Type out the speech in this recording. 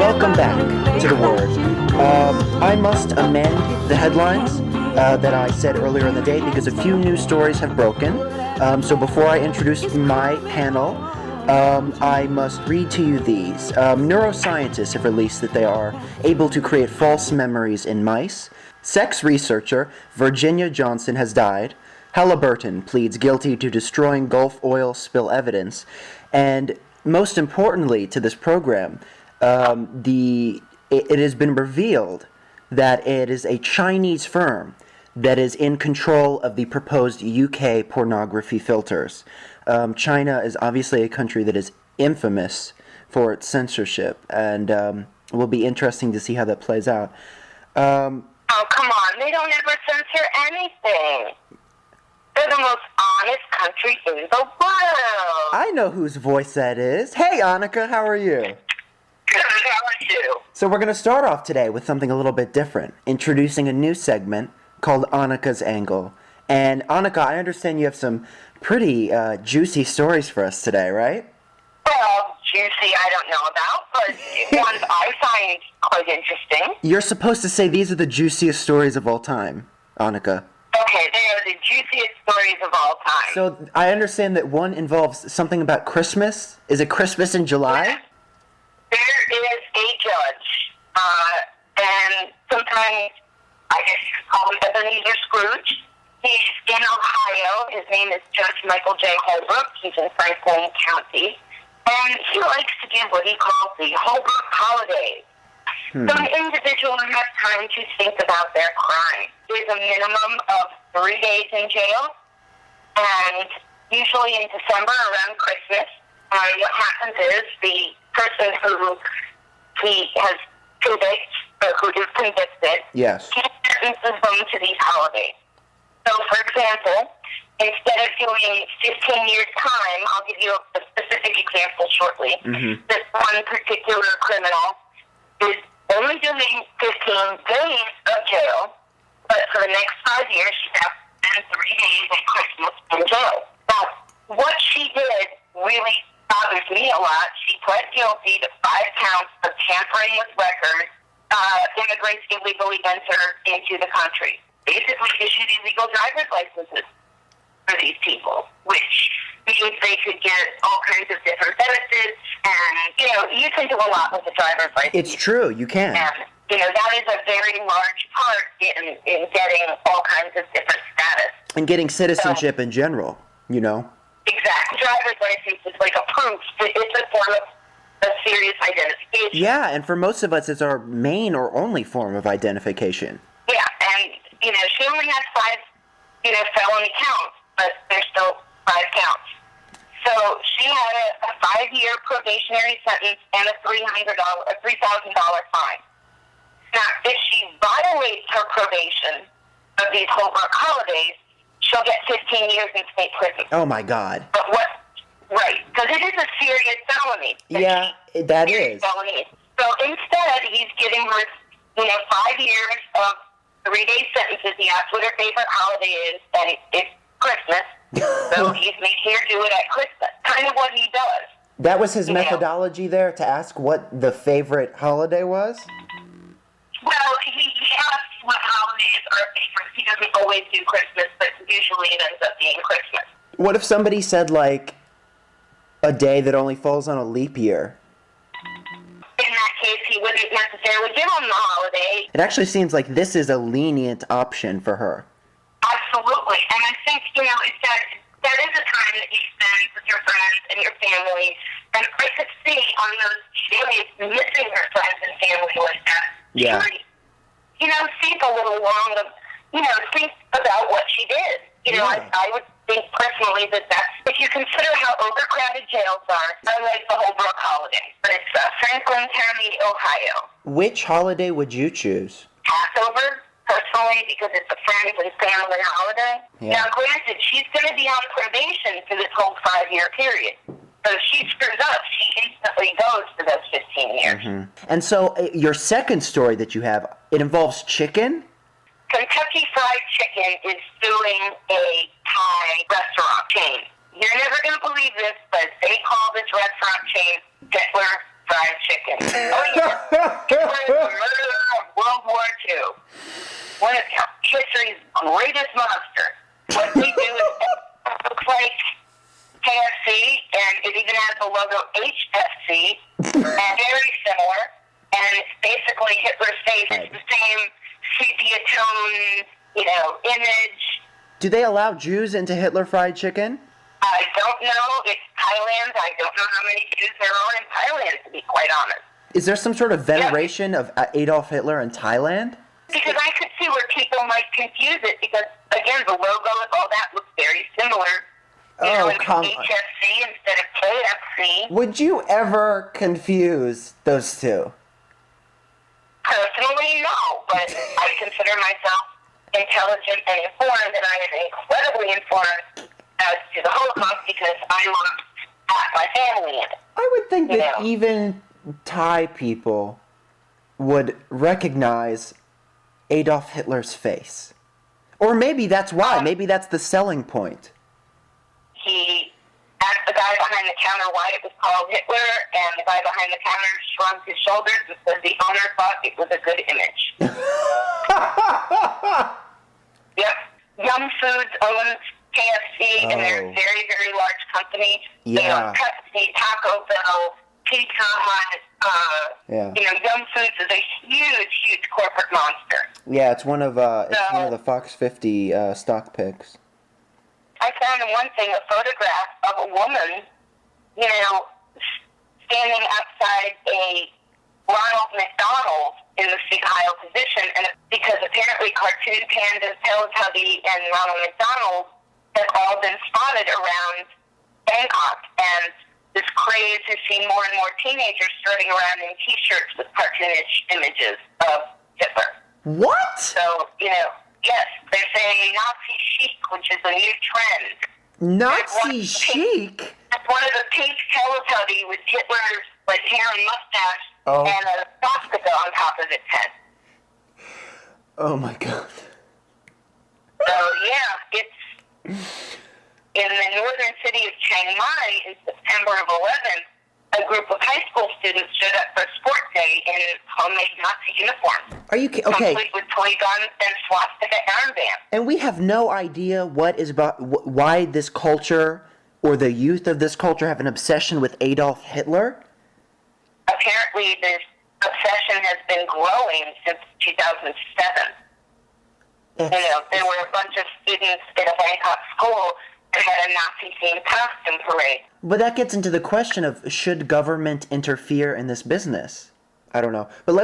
Welcome back to The Word. I must amend the headlines that I said earlier in the day because a few news stories have broken. So before I introduce my panel, I must read to you these. Neuroscientists have released that they are able to create false memories in mice. Sex researcher Virginia Johnson has died. Halliburton pleads guilty to destroying Gulf oil spill evidence. And most importantly to this program, it has been revealed that it is a Chinese firm that is in control of the proposed UK pornography filters. China is obviously a country that is infamous for its censorship, and it will be interesting to see how that plays out. Oh, come on. They don't ever censor anything. They're the most honest country in the world. I know whose voice that is. Hey, Annika, how are you? Good, how are you? So we're going to start off today with something a little bit different, introducing a new segment called Annika's Angle. And Annika, I understand you have some pretty juicy stories for us today, right? Well, juicy I don't know about, but ones I find quite interesting. You're supposed to say these are the juiciest stories of all time, Annika. Okay, they are the juiciest stories of all time. So I understand that one involves something about Christmas. Is it Christmas in July? Yes. There is a judge, and sometimes I guess you could call him Ebenezer Scrooge. He's in Ohio. His name is Judge Michael J. Holbrook. He's in Franklin County. And he likes to give what he calls the Holbrook holidays. So an individual has time to think about their crime. There's a minimum of 3 days in jail, and usually in December around Christmas. What happens is the person who he has convicted, or who is convicted, Yes. he sentences them to these holidays. So, for example, instead of doing 15 years time, I'll give you a specific example shortly. This one particular criminal is only doing 15 days of jail, but for the next 5 years, she has to spend 3 days at Christmas in jail. But what she did really bothers me a lot. She pled guilty to 5 counts of tampering with records, immigrants illegally enter into the country. Basically issued illegal driver's licenses for these people, which means they could get all kinds of different benefits, and, you can do a lot with a driver's license. It's true, you can. And, that is a very large part in getting all kinds of different status. And getting citizenship in general, Exactly. Driver's license is like a proof. It's a form of a serious identification. Yeah, and for most of us, it's our main or only form of identification. Yeah, and, she only had 5, felony counts, but there's still 5 counts. So she had a 5-year probationary sentence and a $3,000 fine. Now, if she violates her probation of these Holbrook holidays, she'll get 15 years in state prison. Oh, my God. But right, because it is a serious felony. Yeah, that is. Felony. So instead, he's giving her, 5 years of 3-day sentences. He asked what her favorite holiday is, and it's Christmas. So he's making her do it at Christmas. Kind of what he does. That was his methodology there, to ask what the favorite holiday was? Well, he asks what holidays are favorite. He doesn't always do Christmas, but usually it ends up being Christmas. What if somebody said, a day that only falls on a leap year? In that case, he wouldn't necessarily give him the holiday. It actually seems like this is a lenient option for her. Absolutely. And I think, it's that is a time that you spend with your friends and your family. And I could see on those days missing her friends and family like that. Yeah. She would, think a little long of, think about what she did. I would think personally that's, if you consider how overcrowded jails are, I like the Holbrook holiday. But it's Franklin County, Ohio. Which holiday would you choose? Passover, personally, because it's a friends and family holiday. Yeah. Now, granted, she's going to be on probation for this whole 5-year period. So if she screws up, she instantly goes for those 15 years. And so your second story that you have, it involves chicken? Kentucky Fried Chicken is suing a Thai restaurant chain. You're never going to believe this, but they call this restaurant chain Hitler Fried Chicken. Oh, yeah. greatest monster. What they do is it looks like KFC, and it even has the logo HFC, and very similar. And it's basically Hitler's face. It's the same sepia tone, image. Do they allow Jews into Hitler Fried Chicken? I don't know. It's Thailand. I don't know how many Jews there are in Thailand, to be quite honest. Is there some sort of veneration of Adolf Hitler in Thailand? Because I could see where people might confuse it, because, again, the logo and all that looks very similar. Come on. HFC instead of KFC. Would you ever confuse those two? Personally, no, but I consider myself intelligent and informed, and I am incredibly informed as to the Holocaust because I looked at my family in it. I would think that even Thai people would recognize Adolf Hitler's face. Or maybe that's why. Maybe that's the selling point. He asked the guy behind the counter why it was called Hitler, and the guy behind the counter shrugged his shoulders and said the owner thought it was a good image. Yep. Yum Foods owns KFC, and they're a very, very large company. Yeah. They own Pepsi, Taco Bell, Pizza Hut. Yum Foods is a huge, huge corporate monster. Yeah, it's one of the Fox 50 stock picks. I found in one thing a photograph of a woman, standing outside a Ronald McDonald in the seat aisle position, and because apparently cartoon pandas, Teletubby, and Ronald McDonald have all been spotted around Bangkok, and this craze has seen more and more teenagers strutting around in T-shirts with cartoonish images of Hitler. What? So, yes, they're saying Nazi chic, which is a new trend. Nazi chic? It's one of the pink Teletubby with Hitler's hair and mustache and a swastika on top of its head. Oh my God. So, yeah, it's in the northern city of Chiang Mai in September of 11. A group of high school students showed up for sport day in homemade Nazi uniforms. Are you okay? Complete with toy guns and swastika armbands. And we have no idea why this culture or the youth of this culture have an obsession with Adolf Hitler? Apparently, this obsession has been growing since 2007. There were a bunch of students at a Bangkok school that had a Nazi-themed costume parade. But that gets into the question of, should government interfere in this business? I don't know. But let's